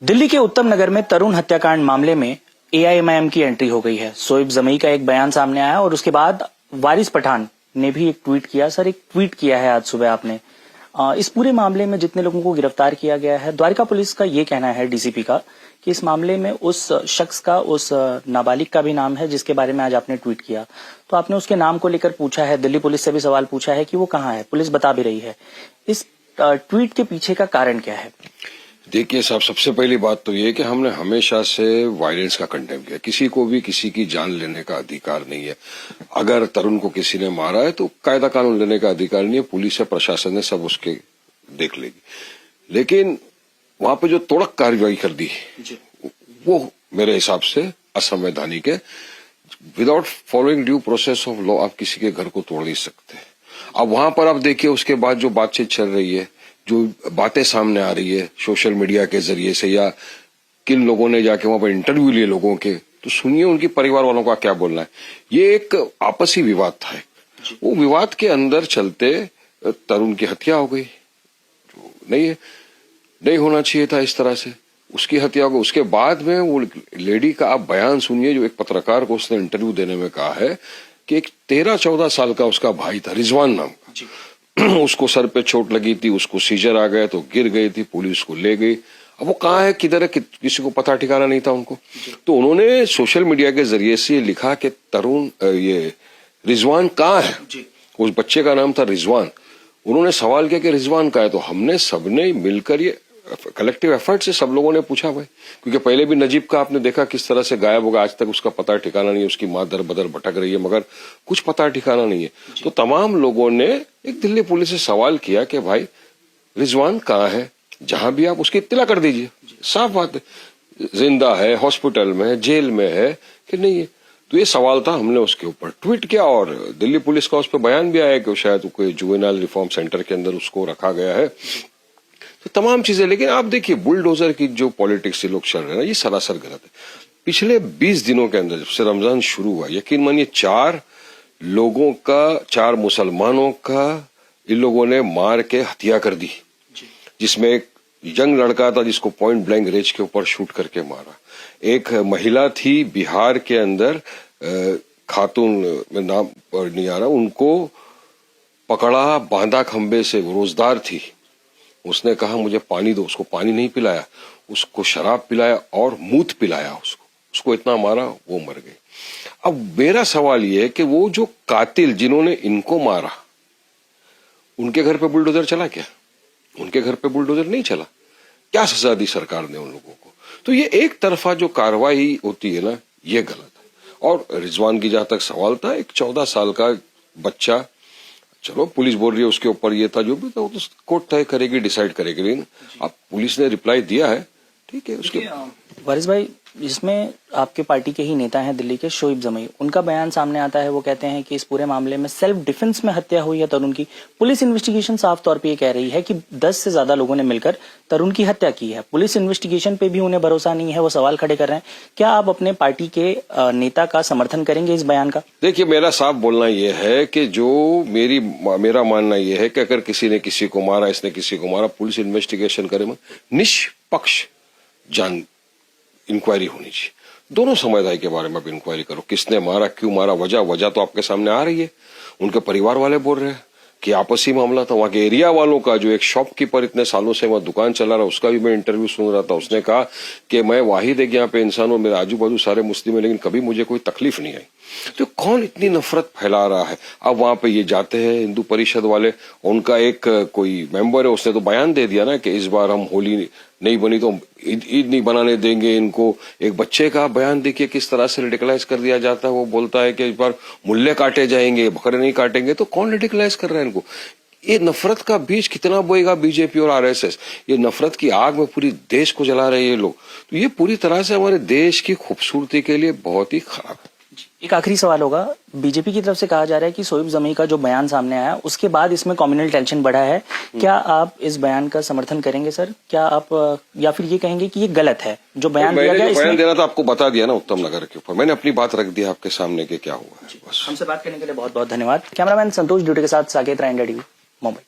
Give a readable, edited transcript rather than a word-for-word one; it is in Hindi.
दिल्ली के उत्तम नगर में तरुण हत्याकांड मामले में एआईएमआईएम की एंट्री हो गई है। शोएब जमई का एक बयान सामने आया और उसके बाद वारिस पठान ने भी एक ट्वीट किया। सर, एक ट्वीट किया है आज सुबह आपने। इस पूरे मामले में जितने लोगों को गिरफ्तार किया गया है, द्वारका पुलिस का ये कहना है, डीसीपी का, कि इस मामले में उस शख्स का, उस नाबालिग का भी नाम है जिसके बारे में आज आपने ट्वीट किया। तो आपने उसके नाम को लेकर पूछा है, दिल्ली पुलिस से भी सवाल पूछा है कि वो कहाँ है। पुलिस बता भी रही है। इस ट्वीट के पीछे का कारण क्या है? देखिए साहब, सबसे पहली बात तो ये कि हमने हमेशा से वायलेंस का कंडेम किया। किसी को भी किसी की जान लेने का अधिकार नहीं है। अगर तरुण को किसी ने मारा है तो कायदा कानून लेने का अधिकार नहीं है। पुलिस या प्रशासन ने सब उसके देख लेगी। लेकिन वहां पे जो तोड़क कार्रवाई कर दी वो मेरे हिसाब से असंवैधानिक है। Without following due process of law आप किसी के घर को तोड़ नहीं सकते। अब वहां पर आप देखिए, उसके बाद जो बातचीत चल रही है, जो बातें सामने आ रही है सोशल मीडिया के जरिए से, या किन लोगों ने जाके वहां पर इंटरव्यू लिए लोगों के, तो सुनिए उनकी परिवार वालों का क्या बोलना है। ये एक आपसी विवाद था। वो विवाद के अंदर चलते तरुण की हत्या हो गई, जो नहीं होना चाहिए था इस तरह से। उसकी हत्या हो गई। उसके बाद में वो लेडी का आप बयान सुनिए, जो एक पत्रकार को उसने इंटरव्यू देने में कहा है कि एक 13-14 साल का उसका भाई था, रिजवान नाम का। उसको सर पे चोट लगी थी, उसको सीजर आ गया तो गिर गई थी, पुलिस को ले गई। अब वो कहाँ है, किधर है, किसी को पता ठिकाना नहीं था उनको। तो उन्होंने सोशल मीडिया के जरिए से लिखा कि तरुण, ये रिजवान कहाँ है। उस बच्चे का नाम था रिजवान। उन्होंने सवाल किया कि रिजवान कहाँ है। तो हमने सबने मिलकर, ये कलेक्टिव एफर्ट से सब लोगों ने पूछा भाई, क्योंकि पहले भी नजीब का आपने देखा किस तरह से गायब होगा। आज तक उसका पता ठिकाना नहीं है। उसकी मां दर बदर भटक रही है, मगर कुछ पता ठिकाना नहीं है। तो तमाम लोगों ने एक दिल्ली पुलिस से सवाल किया कि भाई रिजवान कहाँ है, जहां भी आप उसकी इत्तला कर दीजिए। साफ बात है, जिंदा है, हॉस्पिटल में है, जेल में है कि नहीं है। तो ये सवाल था, हमने उसके ऊपर ट्वीट किया और दिल्ली पुलिस का उस पर बयान भी आया कि शायद कोई जुवेनाइल रिफॉर्म सेंटर के अंदर उसको रखा गया है। तो तमाम चीजें। लेकिन आप देखिए, बुलडोजर की जो पॉलिटिक्स से लोग चल रहे हैं ना, ये सरासर गलत है। पिछले 20 दिनों के अंदर, जब से रमजान शुरू हुआ, यकीन मानिए 4 लोगों का, 4 मुसलमानों का इन लोगों ने मार के हत्या कर दी। जिसमें एक यंग लड़का था जिसको पॉइंट ब्लैंक रेंज के ऊपर शूट करके मारा। एक महिला थी बिहार के अंदर, खातून में नाम नहीं आ रहा, उनको पकड़ा, बांधा खंबे से, रोजदार थी। उसने कहा मुझे पानी दो, उसको पानी नहीं पिलाया, उसको शराब पिलाया और मूत पिलाया। उसको इतना मारा, वो मर गई। अब मेरा सवाल ये है कि वो जो कातिल जिन्होंने इनको मारा, उनके घर पे बुलडोजर चला क्या? उनके घर पे बुलडोजर नहीं चला। क्या सजा दी सरकार ने उन लोगों को? तो ये एक तरफा जो कार्रवाई होती है ना, ये गलत है। और रिजवान की जहां तक सवाल था, एक 14 साल का बच्चा, चलो पुलिस बोल रही है उसके ऊपर ये था, जो भी था वो तो कोर्ट तय करेगी, डिसाइड करेगी। लेकिन अब पुलिस ने रिप्लाई दिया है, ठीक है। उसके वारिस भाई, जिसमें आपके पार्टी के ही नेता हैं दिल्ली के, शोएब जमई, उनका बयान सामने आता है। वो कहते हैं कि इस पूरे मामले में सेल्फ डिफेंस में हत्या हुई है तरुण की। पुलिस इन्वेस्टिगेशन साफ तौर पे ये कह रही है कि 10 से ज्यादा लोगों ने मिलकर तरुण की हत्या की है। पुलिस इन्वेस्टिगेशन पे भी उन्हें भरोसा नहीं है, वो सवाल खड़े कर रहे हैं। क्या आप अपने पार्टी के नेता का समर्थन करेंगे इस बयान का? देखिए, मेरा साफ बोलना यह है कि जो मेरा मानना यह है कि अगर किसी ने किसी को मारा, इसने किसी को मारा, पुलिस इन्वेस्टिगेशन करे, निष्पक्ष जान इंक्वायरी होनी चाहिए। दोनों समुदाय के बारे में भी इंक्वायरी करो, किसने मारा, क्यों मारा, वजह तो आपके सामने आ रही है। उनके परिवार वाले बोल रहे हैं कि आपसी मामला था। वहां के एरिया वालों का, जो एक शॉपकीपर इतने सालों से वहां दुकान चला रहा, उसका भी मैं इंटरव्यू सुन रहा था। उसने कहा कि मैं वाहिद एक यहाँ पे इंसान हूं, मेरे आजू बाजू सारे मुस्लिम है, लेकिन कभी मुझे कोई तकलीफ नहीं आई। तो कौन इतनी नफरत फैला रहा है? अब वहां पे ये जाते हैं हिंदू परिषद वाले, उनका एक कोई मेंबर है, उसने तो बयान दे दिया ना कि इस बार हम होली नहीं बनी तो ईद नहीं बनाने देंगे इनको। एक बच्चे का बयान देखिए किस तरह से रेडिकलाइज कर दिया जाता है। वो बोलता है कि इस बार मुल्ले काटे जाएंगे, बकरे नहीं काटेंगे। तो कौन रेडिकलाइज कर रहा है इनको? ये नफरत का बीज कितना बोएगा बीजेपी और आरएसएस? ये नफरत की आग में पूरी देश को जला रहे हैं ये लोग। तो ये पूरी तरह से हमारे देश की खूबसूरती के लिए बहुत ही खराब है। एक आखिरी सवाल होगा, बीजेपी की तरफ से कहा जा रहा है कि शोएब जमई का जो बयान सामने आया उसके बाद इसमें कम्युनल टेंशन बढ़ा है। क्या आप इस बयान का समर्थन करेंगे सर? क्या आप, या फिर ये कहेंगे कि ये गलत है जो बयान दिया गया? बयान देना था, आपको बता दिया ना उत्तम नगर के ऊपर। मैंने अपनी बात रख दी आपके सामने कि क्या हुआ है। बस हमसे बात करने के लिए बहुत बहुत धन्यवाद। कैमरामैन संतोष ड्यूटी के साथ साकेत राय, इंडिया टीवी, मुंबई।